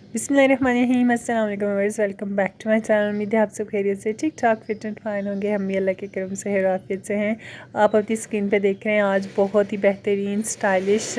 बिस्मिल्लाहिर्रहमानिर्रहीम, अस्सलाम वालेकुम viewers, welcome back to my channel. उम्मीद है आप सब खैरियत से ठीक ठाक फिट एंड फाइन होंगे। हम भी अल्लाह के करम से खैरियत से हैं। आप अपनी स्क्रीन पे देख रहे हैं आज बहुत ही बेहतरीन स्टाइलिश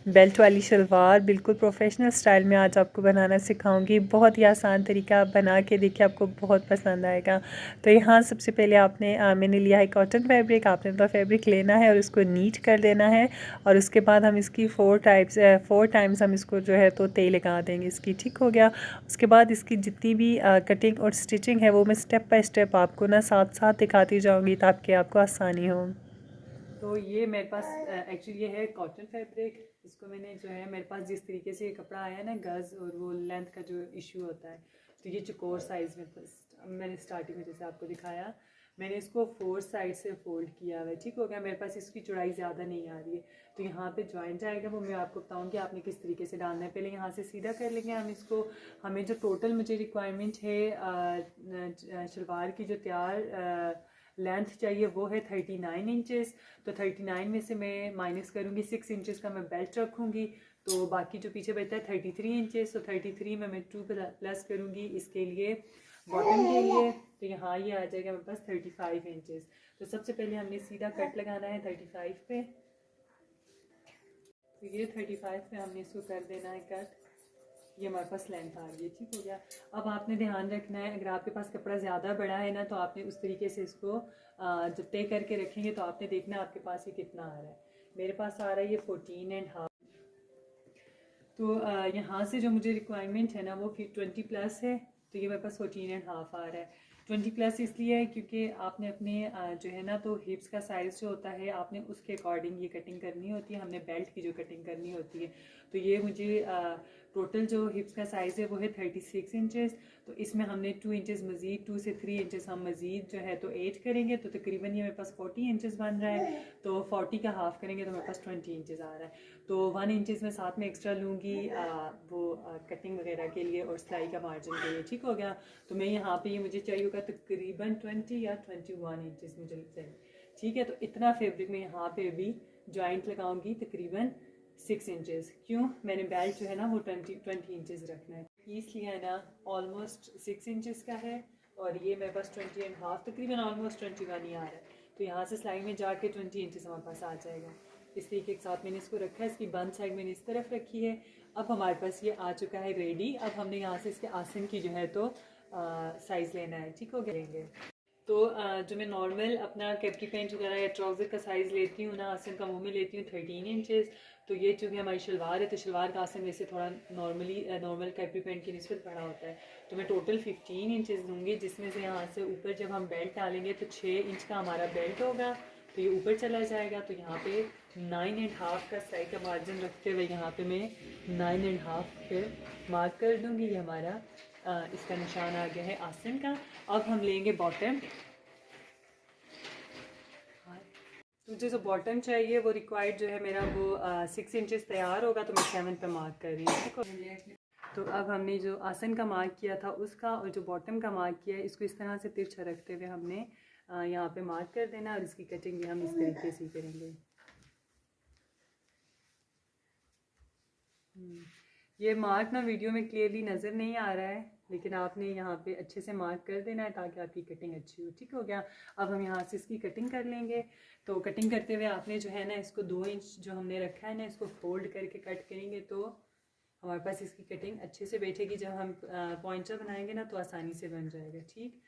बेल्ट वाली शलवार, बिल्कुल प्रोफेशनल स्टाइल में आज आपको बनाना सिखाऊंगी। बहुत ही आसान तरीका, आप बना के देखिए, आपको बहुत पसंद आएगा। तो यहाँ सबसे पहले मैंने लिया है कॉटन फैब्रिक। आपने अपना फैब्रिक लेना है और उसको नीट कर देना है और उसके बाद हम इसकी 4 टाइम्स हम इसको जो है तो तेल लगा देंगे इसकी। ठीक हो गया। उसके बाद इसकी जितनी भी कटिंग और स्टिचिंग है वो मैं स्टेप बाय स्टेप आपको ना साथ साथ दिखाती जाऊंगी ताकि आपको आसानी हो। तो ये मेरे पास एक्चुअली ये है कॉटन फैब्रिक। इसको मैंने जो है, मेरे पास जिस तरीके से ये कपड़ा आया है ना, गज़ और वो लेंथ का जो इशू होता है, तो ये चौकोर साइज़ में मैंने स्टार्टिंग में जैसे आपको दिखाया, मैंने इसको 4 साइड से फोल्ड किया हुआ है। ठीक हो गया। मेरे पास इसकी चौड़ाई ज़्यादा नहीं आ रही है, तो यहाँ पे जॉइंट आएगा वो मैं आपको बताऊँगी आपने किस तरीके से डालना है। पहले यहाँ से सीधा कर लेंगे हम इसको। हमें जो टोटल मुझे रिक्वायरमेंट है शलवार की जो तैयार लेंथ चाहिए वो है 39 इंचेस। तो 39 में से मैं माइनस करूँगी 6 इंचेस का मैं बेल्ट रखूँगी, तो बाकी जो पीछे बचता है 33 इंचेस। तो 33 में मैं 2 प्लस करूँगी इसके लिए, बॉटम के लिए। तो यहाँ ये आ जाएगा मेरे पास 35 इंचेस। तो सबसे पहले हमने सीधा कट लगाना है 35 पे। तो ये 35 पे हमने इसको कर देना है कट। ये हमारे पास लेंथ आ रही है। ठीक हो गया। अब आपने ध्यान रखना है, अगर आपके पास कपड़ा ज़्यादा बड़ा है ना, तो आपने उस तरीके से इसको जब तय करके रखेंगे तो आपने देखना आपके पास ये कितना आ रहा है। मेरे पास आ रहा है ये 14.5। तो यहाँ से जो मुझे रिक्वायरमेंट है ना वो फिर 20 प्लस है, तो ये मेरे पास 14.5 आ रहा है। 20 प्लस इसलिए है क्योंकि आपने अपने जो है ना तो हिप्स का साइज़ जो होता है आपने उसके अकॉर्डिंग ये कटिंग करनी होती है। हमने बेल्ट की जो कटिंग करनी होती है, तो ये मुझे टोटल जो हिप्स का साइज़ है वो है 36 इंचेस। तो इसमें हमने 2 इंचेस मज़ीद, 2 से 3 इंचेस हम मज़ीद जो है तो ऐड करेंगे, तो तकरीबन ये मेरे पास 40 इंचेस बन रहा है। तो 40 का हाफ़ करेंगे तो मेरे पास 20 इंचेस आ रहा है। तो 1 इंचेस में साथ में एक्स्ट्रा लूँगी वो कटिंग वगैरह के लिए और सिलाई का मार्जिन के लिए। ठीक हो गया। तो मैं यहाँ पे ये मुझे चाहिए होगा तकरीबन 20 या 21 इंचेस मुझे चाहिए। ठीक है। तो इतना फैब्रिक मैं यहाँ पे भी जॉइंट लगाऊंगी तकरीबन 6 इंचेस। क्यों, मैंने बेल्ट जो है ना वो 20 इंचेस रखना है। पीस लिया है ना ऑलमोस्ट 6 इंचेस का है, और ये मेरे पास 20.5 तकरीबन ऑलमोस्ट 21 ही आ रहा है। तो यहाँ से सिलाई में जाके 20 इंचेस हमारे पास आ जाएगा। इस तरीके के साथ मैंने इसको रखा है। इसकी बंद साइड मैंने इस तरफ रखी है। अब हमारे पास ये आ चुका है रेडी। अब हमने यहाँ से इसके आसन की जो है तो साइज़ लेना है। ठीक हो गया। तो जो मैं नॉर्मल अपना कैप्री पैंट वगैरह या ट्राउज़र का साइज़ लेती हूँ ना, आसन का, वो में लेती हूँ 13 इंचेस। तो ये चूँकि हमारी शलवार है तो शलवार का आसन वैसे थोड़ा नॉर्मल कैप्री पैंट की निस्बत बड़ा होता है। तो मैं टोटल 15 इंचेस दूँगी, जिसमें से यहाँ से ऊपर जब हम बेल्ट डालेंगे तो 6 इंच का हमारा बेल्ट होगा, तो ये ऊपर चला जाएगा। तो यहाँ पे 9.5 का सिलाई का मार्जिन रखते हुए यहाँ पे मैं 9.5 पे मार्क कर दूँगी। ये हमारा इसका निशान आ गया है आसन का। अब हम लेंगे बॉटम। मुझे जो बॉटम चाहिए वो रिक्वायर्ड जो है मेरा वो 6 इंचेस तैयार होगा, तो मैं 7 पे मार्क कर रही हूँ। ठीक है। तो अब हमने जो आसन का मार्क किया था उसका और जो बॉटम का मार्क किया है, इसको इस तरह से तिरछा रखते हुए हमने यहाँ पे मार्क कर देना, और इसकी कटिंग भी हम इस तरीके से करेंगे। ये मार्क ना वीडियो में क्लियरली नज़र नहीं आ रहा है, लेकिन आपने यहाँ पे अच्छे से मार्क कर देना है ताकि आपकी कटिंग अच्छी हो। ठीक हो गया। अब हम यहाँ से इसकी कटिंग कर लेंगे। तो कटिंग करते हुए आपने जो है ना इसको 2 इंच जो हमने रखा है ना, इसको फोल्ड करके कट करेंगे तो हमारे पास इसकी कटिंग अच्छे से बैठेगी। जब हम पॉइंटर बनाएंगे ना तो आसानी से बन जाएगा। ठीक,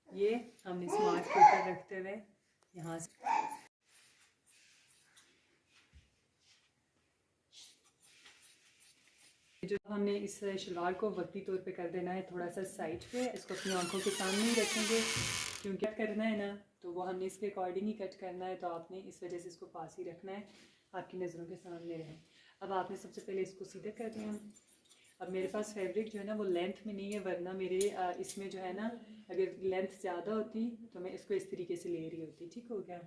ये हमने इस मार्क के ऊपर रखते हुए यहाँ से जो हमने इस शलवार को वक्ती तौर पे कर देना है थोड़ा सा साइड पे। इसको अपनी आंखों के सामने ही रखेंगे, क्योंकि कट करना है ना तो वो हमने इसके अकॉर्डिंग ही कट करना है। तो आपने इस वजह से इसको पास ही रखना है, आपकी नज़रों के सामने रहे। अब आपने सबसे पहले इसको सीधा कर दिया। अब मेरे पास फैब्रिक जो है ना वो लेंथ में नहीं है, वरना मेरे इसमें जो है ना अगर लेंथ ज़्यादा होती तो मैं इसको इस तरीके से ले रही होती। ठीक हो गया।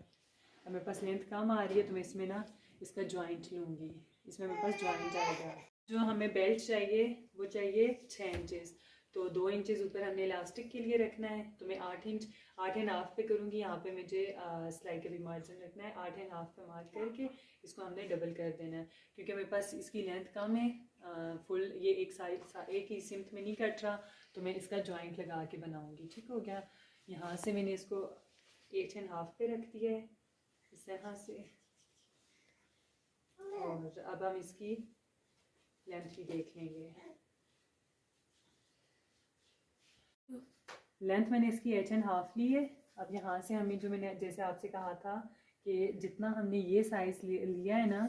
अब मेरे पास लेंथ कम आ रही है तो मैं इसमें ना इसका जॉइंट लूँगी। इसमें मेरे पास जॉइंट आएगा। जो हमें बेल्ट चाहिए वो चाहिए 6 इंचेस। तो 2 इंचेस ऊपर हमने इलास्टिक के लिए रखना है। तो मैं 8.5 पे करूँगी। यहाँ पे मुझे सिलाई का भी मार्जिन रखना है। 8.5 पे मार्क करके इसको हमने डबल कर देना है, क्योंकि मेरे पास इसकी लेंथ कम है। फुल ये एक साइड एक ही सिमत में नहीं कट रहा, तो मैं इसका जॉइंट लगा के बनाऊँगी। ठीक हो गया। यहाँ से मैंने इसको 8.5 पे रख दिया है इस तरह से। और अब हम इसकी लेंथ भी देख लेंगे। लेंथ मैंने इसकी 8.5 ली है। अब यहाँ से हमें जो मैंने जैसे आपसे कहा था कि जितना हमने ये साइज़ लिया है ना,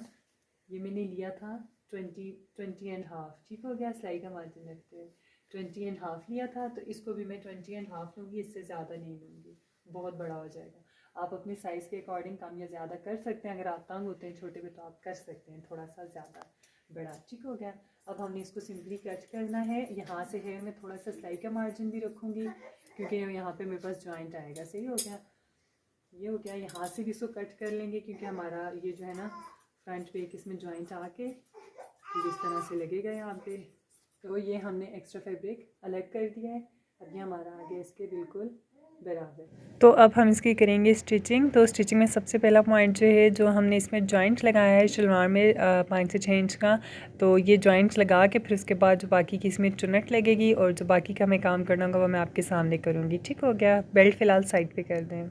ये मैंने लिया था 20.5। ठीक हो गया। सिलाई का मार्जिन रखते हुए 20.5 लिया था, तो इसको भी मैं 20.5 लूँगी, इससे ज़्यादा नहीं लूँगी, बहुत बड़ा हो जाएगा। आप अपने साइज़ के अकॉर्डिंग कम या ज़्यादा कर सकते हैं। अगर आप तंग होते हैं छोटे पे तो आप कर सकते हैं थोड़ा सा ज़्यादा बड़ा। ठीक हो गया। अब हमने इसको सिंपली कट करना है। यहाँ से है मैं थोड़ा सा सिलाई का मार्जिन भी रखूँगी, क्योंकि यहाँ पे मेरे पास जॉइंट आएगा। सही हो गया। ये हो गया। यहाँ से भी इसको कट कर लेंगे, क्योंकि हमारा ये जो है ना फ्रंट पे इसमें जॉइंट आके तो इस तरह से लगेगा यहाँ पे। तो ये हमने एक्स्ट्रा फैब्रिक अलग कर दिया है। अब ये हमारा आ गया इसके बिल्कुल बराबर। तो अब हम इसकी करेंगे स्टिचिंग। तो स्टिचिंग में सबसे पहला पॉइंट जो है, जो हमने इसमें जॉइंट लगाया है शलवार में 5 से 6 इंच का, तो ये जॉइंट लगा के फिर उसके बाद जो बाकी की इसमें चुन्नट लगेगी और जो बाकी का मैं काम करना होगा वो मैं आपके सामने करूँगी। ठीक हो गया। बेल्ट फ़िलहाल साइड पे कर दें।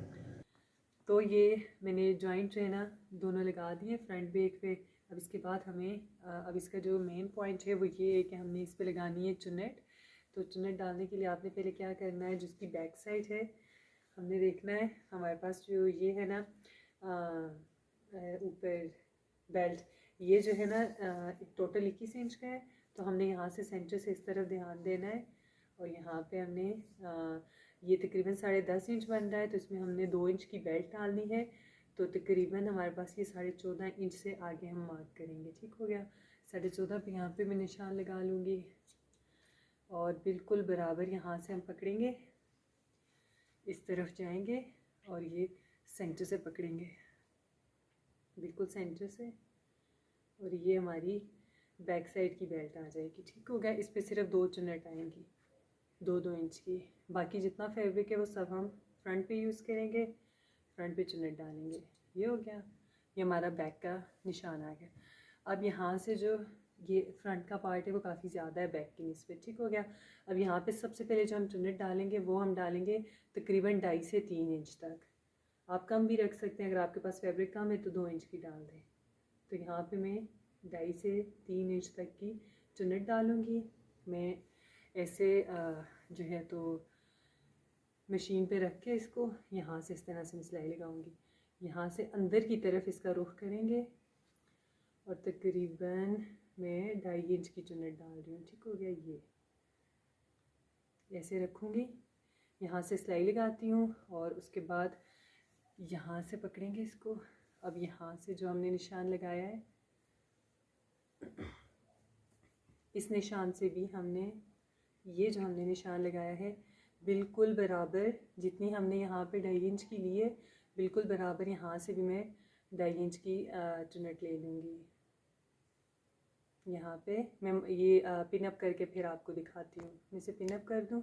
तो ये मैंने जॉइंट जो है ना दोनों लगा दिए फ्रंट बैक पे। अब इसके बाद हमें अब इसका जो मेन पॉइंट है वो ये है कि हमने इस पे लगानी है चुन्नट। तो चुन्नट डालने के लिए आपने पहले क्या करना है, जिसकी बैक साइड है हमने देखना है हमारे पास जो ये है ना ऊपर बेल्ट, ये जो है ना टोटल 21 इंच का है। तो हमने यहाँ से सेंटर से इस तरफ ध्यान देना है, और यहाँ पे हमने ये तकरीबन 10.5 इंच बन रहा है, तो इसमें हमने 2 इंच की बेल्ट डालनी है। तो तकरीबन हमारे पास ये 14.5 इंच से आगे हम मार्क करेंगे। ठीक हो गया। 14.5 पे यहाँ पे मैं निशान लगा लूँगी, और बिल्कुल बराबर यहाँ से हम पकड़ेंगे, इस तरफ जाएंगे और ये सेंटर से पकड़ेंगे, बिल्कुल सेंटर से, और ये हमारी बैक साइड की बेल्ट आ जाएगी। ठीक हो गया। इस पर सिर्फ 2 चुन्नट आएंगी 2-2 इंच की। बाकी जितना फैब्रिक है वो सब हम फ्रंट पे यूज़ करेंगे, फ्रंट पे चुन्नट डालेंगे। ये हो गया। ये हमारा बैक का निशान आ गया। अब यहाँ से जो ये फ्रंट का पार्ट है वो काफ़ी ज़्यादा है बैक की निस्बत। ठीक हो गया। अब यहाँ पे सबसे पहले जो हम चुन्नट डालेंगे वो हम डालेंगे तकरीबन 2.5 से 3 इंच तक। आप कम भी रख सकते हैं, अगर आपके पास फैब्रिक कम है तो 2 इंच की डाल दें। तो यहाँ पे मैं 2.5 से 3 इंच तक की चुन्नट डालूँगी। मैं ऐसे जो है तो मशीन पे रख के इसको यहाँ से इस तरह से सिलाई लगाऊंगी। यहाँ से अंदर की तरफ इसका रुख करेंगे, और तकरीबन मैं 2.5 इंच की चुन्नट डाल रही हूँ। ठीक हो गया। ये ऐसे रखूँगी, यहाँ से सिलाई लगाती हूँ, और उसके बाद यहाँ से पकड़ेंगे इसको। अब यहाँ से जो हमने निशान लगाया है, इस निशान से भी हमने ये जो हमने निशान लगाया है बिल्कुल बराबर, जितनी हमने यहाँ पे 2.5 इंच की ली है बिल्कुल बराबर यहाँ से भी मैं 2.5 इंच की चुन्नट ले लूँगी। यहाँ पे मैं ये पिन अप करके फिर आपको दिखाती हूँ। मैं इसे पिन अप कर दूँ।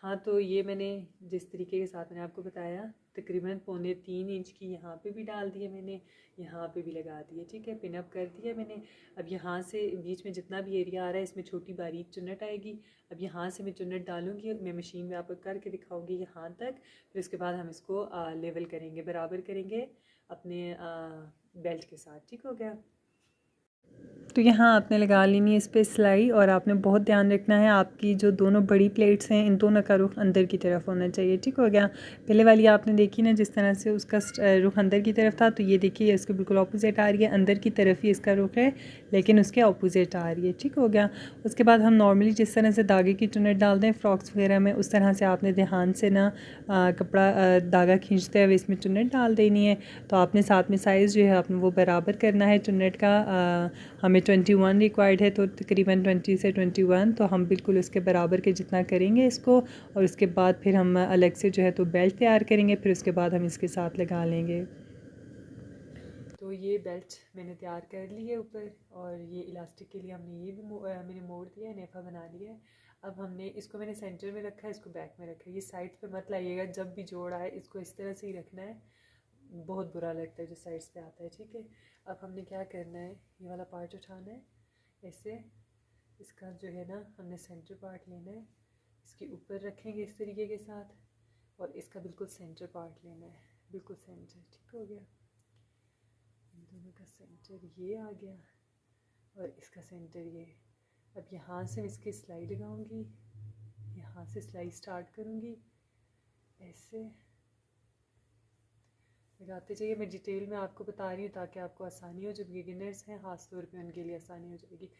हाँ, तो ये मैंने जिस तरीके के साथ मैंने आपको बताया तकरीबन 2.25 इंच की यहाँ पे भी डाल दिए मैंने, यहाँ पे भी लगा दिए। ठीक है। पिन अप कर दिया मैंने। अब यहाँ से बीच में जितना भी एरिया आ रहा है इसमें छोटी बारीक चुन्नट आएगी। अब यहाँ से मैं चुन्नट डालूँगी, मैं मशीन में आपको करके दिखाऊँगी यहाँ तक। फिर उसके बाद हम इसको लेवल करेंगे, बराबर करेंगे अपने बेल्ट के साथ। ठीक हो गया। तो यहाँ आपने लगा लेनी है इस पर सिलाई, और आपने बहुत ध्यान रखना है आपकी जो दोनों बड़ी प्लेट्स हैं इन दोनों का रुख अंदर की तरफ होना चाहिए। ठीक हो गया। पहले वाली आपने देखी ना जिस तरह से उसका रुख अंदर की तरफ था, तो ये देखिए इसके बिल्कुल ऑपोजिट आ रही है, अंदर की तरफ ही इसका रुख है लेकिन उसके ऑपोजिट आ रही है। ठीक हो गया। उसके बाद हम नॉर्मली जिस तरह से धागे की चुन्नट डालते हैं फ्रॉक्स वगैरह में, उस तरह से आपने ध्यान से ना कपड़ा धागा खींचते हुए इसमें चुन्नट डाल देनी है। तो आपने साथ में साइज़ जो है आपने वो बराबर करना है चुन्नट का। हमें 21 रिक्वायर्ड है, तो तकरीबन 20 से 21, तो हम बिल्कुल उसके बराबर के जितना करेंगे इसको, और उसके बाद फिर हम अलग से जो है तो बेल्ट तैयार करेंगे, फिर उसके बाद हम इसके साथ लगा लेंगे। तो ये बेल्ट मैंने तैयार कर ली है ऊपर, और ये इलास्टिक के लिए हमने ये भी मैंने मोड़ दिया है, नेफा बना लिया है। अब हमने इसको मैंने सेंटर में रखा है, इसको बैक में रखा है। ये साइड पे मत लाइएगा, जब भी जोड़ आए इसको इस तरह से ही रखना है, बहुत बुरा लगता है जो साइड्स पे आता है, ठीक है। अब हमने क्या करना है, ये वाला पार्ट उठाना है ऐसे, इसका जो है ना हमने सेंटर पार्ट लेना है, इसके ऊपर रखेंगे इस तरीके के साथ, और इसका बिल्कुल सेंटर पार्ट लेना है, बिल्कुल सेंटर, ठीक हो गया। इन दोनों का सेंटर ये आ गया और इसका सेंटर ये। अब यहाँ से इसकी सिलाई लगाऊंगी, यहाँ से सिलाई स्टार्ट करूँगी, ऐसे लगाते जाइए। मैं डिटेल में आपको बता रही हूँ ताकि आपको आसानी हो, जो बिगिनर्स हैं ख़ास तौर पे उनके लिए आसानी हो जाएगी।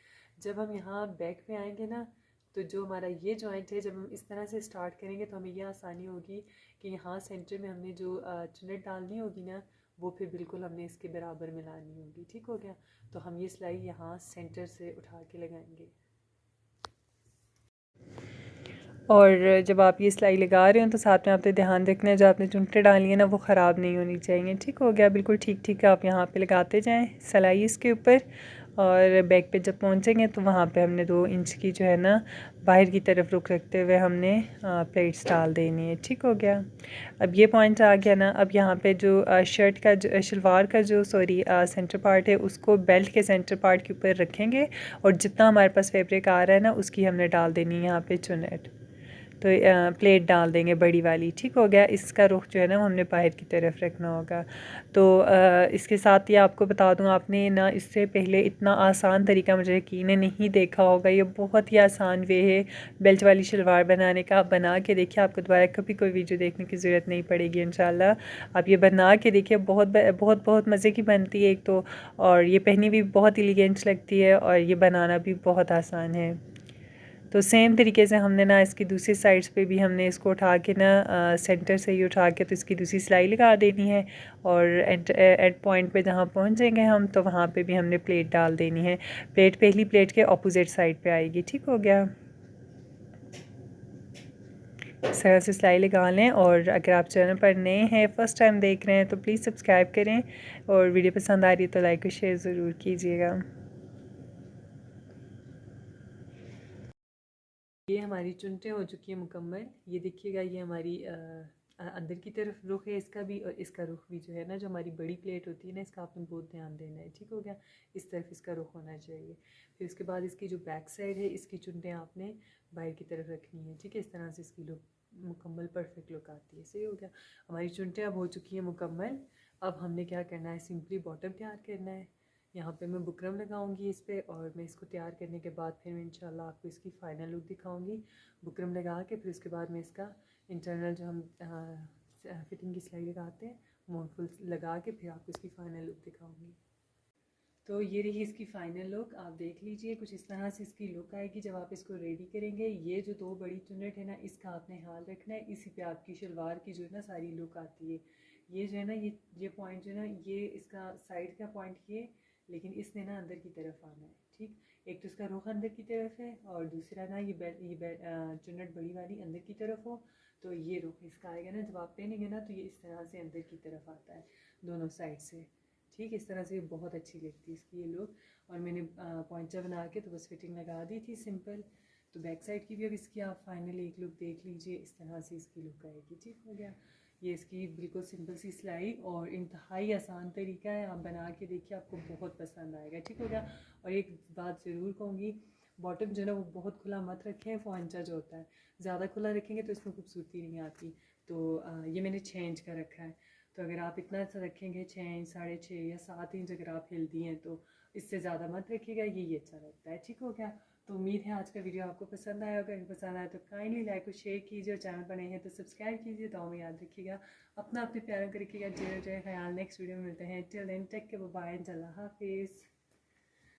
जब हम यहाँ बैक पे आएंगे ना, तो जो हमारा ये जॉइंट है, जब हम इस तरह से स्टार्ट करेंगे तो हमें यह आसानी होगी कि यहाँ सेंटर में हमने जो चुन्नट डालनी होगी ना, वो फिर बिल्कुल हमने इसके बराबर मिलानी होगी, ठीक हो गया। तो हम ये सिलाई यहाँ सेंटर से उठा के लगाएंगे। और जब आप ये सिलाई लगा रहे हो तो साथ में आपने ध्यान रखना है, जो आपने चुनटे डाली है ना वो ख़राब नहीं होनी चाहिए, ठीक हो गया। बिल्कुल ठीक ठीक आप यहाँ पे लगाते जाएं सिलाई इसके ऊपर, और बैक पे जब पहुँचेंगे तो वहाँ पे हमने 2 इंच की जो है ना बाहर की तरफ रुख रखते हुए हमने प्लेट्स डाल देनी है, ठीक हो गया। अब ये पॉइंट आ गया ना। अब यहाँ पे जो शर्ट का जो शलवार का जो सेंटर पार्ट है, उसको बेल्ट के सेंटर पार्ट के ऊपर रखेंगे, और जितना हमारे पास फैब्रिक आ रहा है ना उसकी हमने डाल देनी है यहाँ पे चुन्नट, तो प्लेट डाल देंगे बड़ी वाली, ठीक हो गया। इसका रुख जो है ना हमने बाहर की तरफ रखना होगा। तो इसके साथ ये आपको बता दूं, आपने ना इससे पहले इतना आसान तरीका मुझे यकीन है नहीं देखा होगा। ये बहुत ही आसान वे है बेल्ट वाली शलवार बनाने का। आप बना के देखिए, आपको दोबारा कभी कोई वीडियो देखने की ज़रूरत नहीं पड़ेगी इंशाल्लाह। आप ये बना के देखिए, बहुत बहुत बहुत मज़े की बनती है एक तो, और ये पहनी भी बहुत एलिगेंट लगती है, और ये बनाना भी बहुत आसान है। तो सेम तरीके से हमने ना इसकी दूसरी साइड्स पे भी हमने इसको उठा के ना सेंटर से ही उठा के तो इसकी दूसरी सिलाई लगा देनी है, और एट पॉइंट पे जहाँ पहुँचेंगे हम तो वहाँ पे भी हमने प्लेट डाल देनी है। प्लेट पहली प्लेट के ऑपोजिट साइड पे आएगी, ठीक हो गया। इस तरह से सिलाई लगा लें। और अगर आप चैनल पर नए हैं, फ़र्स्ट टाइम देख रहे हैं, तो प्लीज़ सब्सक्राइब करें, और वीडियो पसंद आ रही है तो लाइक और शेयर ज़रूर कीजिएगा। ये हमारी चुनटें हो चुकी है मुकम्मल। ये देखिएगा, ये हमारी अंदर की तरफ रुख है इसका भी, और इसका रुख भी जो है ना, जो हमारी बड़ी प्लेट होती है ना, इसका आपने बहुत ध्यान देना है, ठीक हो गया। इस तरफ इसका रुख होना चाहिए। फिर उसके बाद इसकी जो बैक साइड है, इसकी चुनटें आपने बाहर की तरफ रखनी है, ठीक है। इस तरह से इसकी लुक मुकम्मल परफेक्ट लुक आती है, सही हो गया। हमारी चुनटें अब हो चुकी हैं मुकम्मल। अब हमने क्या करना है, सिंपली बॉटम तैयार करना है। यहाँ पे मैं बुकरम लगाऊंगी इस पर, और मैं इसको तैयार करने के बाद फिर मैं इंशाल्लाह आपको इसकी फ़ाइनल लुक दिखाऊंगी। बुकरम लगा के फिर उसके बाद मैं इसका इंटरनल जो हम फिटिंग की सिलाई लगाते हैं वो फुल लगा के फिर आपको इसकी फ़ाइनल लुक दिखाऊंगी। तो ये रही इसकी फ़ाइनल लुक, आप देख लीजिए। कुछ इस तरह से इसकी लुक आएगी जब आप इसको रेडी करेंगे। ये जो 2 बड़ी चुन्नट है ना, इसका आपने ख्याल रखना है, इसी पे आपकी शलवार की जो है ना सारी लुक आती है। ये जो है ना, ये पॉइंट जो है ना, ये इसका साइड का पॉइंट ये, लेकिन इसने ना अंदर की तरफ आना है, ठीक। एक तो इसका रुख अंदर की तरफ है, और दूसरा ना ये चुन्नट बड़ी वाली अंदर की तरफ हो, तो ये रुख इसका आएगा ना, जब आप पहनेंगे ना तो ये इस तरह से अंदर की तरफ आता है दोनों साइड से, ठीक। इस तरह से बहुत अच्छी लगती है इसकी ये लुक। और मैंने पॉइंचा बना के तो बस फिटिंग लगा दी थी सिंपल। तो बैक साइड की भी अब इसकी आप फाइनली एक लुक देख लीजिए, इस तरह से इसकी लुक आएगी, ठीक हो गया। ये इसकी बिल्कुल सिंपल सी सिलाई और इंतहाई आसान तरीका है, आप बना के देखिए, आपको बहुत पसंद आएगा, ठीक हो गया। और एक बात ज़रूर कहूँगी, बॉटम जो है ना वो बहुत खुला मत रखें, पॉइंचा जो होता है ज़्यादा खुला रखेंगे तो इसमें खूबसूरती नहीं आती। तो ये मैंने 6 इंच का रखा है, तो अगर आप इतना सा रखेंगे 6 इंच, 6.5 या 7 इंच अगर आप हेल्दी हैं तो इससे ज़्यादा मत रखिएगा, ये अच्छा लगता है, ठीक हो गया। तो उम्मीद है आज का वीडियो आपको पसंद आया होगा। अगर पसंद आया तो काइंडली लाइक और शेयर कीजिए, और चैनल पर नए हैं तो सब्सक्राइब कीजिए। तो हमें याद रखिएगा, अपना अपने प्यारों को रखिएगा, जय जय ख्याल। नेक्स्ट वीडियो में मिलते हैं, till then take care, bye, Allah हाफिज़।